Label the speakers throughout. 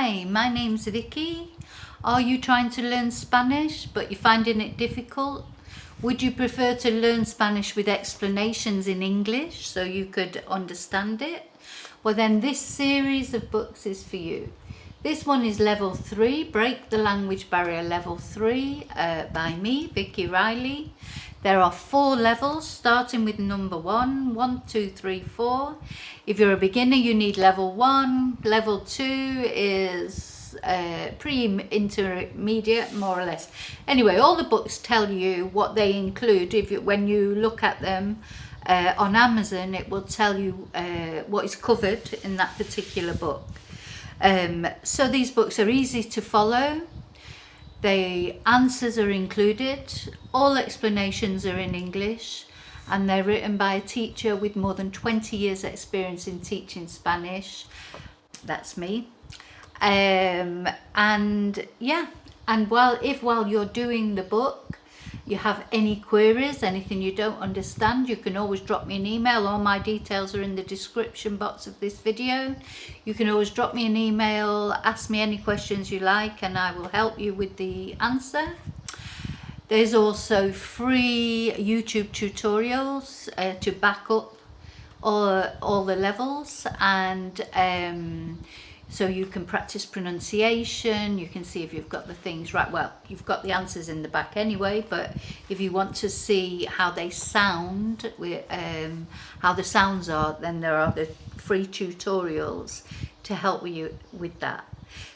Speaker 1: Hi, my name's Vicky. Are you trying to learn Spanish but you're finding it difficult? Would you prefer to learn Spanish with explanations in English so you could understand it? Well then this series of books is for you. This one is level 3, Break the Language Barrier level 3 by me, Vicky Riley. There are 4 levels starting with number 1, 1, 2, 3, 4. If you're a beginner you need level 1, level 2 is pre-intermediate more or less. Anyway, all the books tell you what they include. When you look at them on Amazon, it will tell you what is covered in that particular book. So these books are easy to follow. The answers are included, all explanations are in English, and they're written by a teacher with more than 20 years experience in teaching Spanish. That's me. And while you're doing the book, you have any queries, anything you don't understand, you can always drop me an email. All my details are in the description box of this video. You can always drop me an email, ask me any questions you like, and I will help you with the answer. There's also free YouTube tutorials to back up all the levels, and so you can practice pronunciation. You can see if you've got the things right. Well, you've got the answers in the back anyway, but if you want to see how they sound, how the sounds are, then there are the free tutorials to help you with that.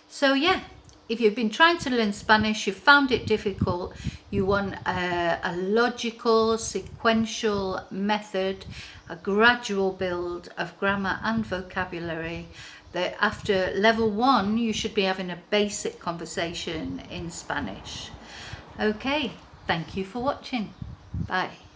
Speaker 1: So yeah, if you've been trying to learn Spanish, you found it difficult, you want a logical, sequential method, a gradual build of grammar and vocabulary, that after level 1 you should be having a basic conversation in Spanish. Okay, thank you for watching. Bye.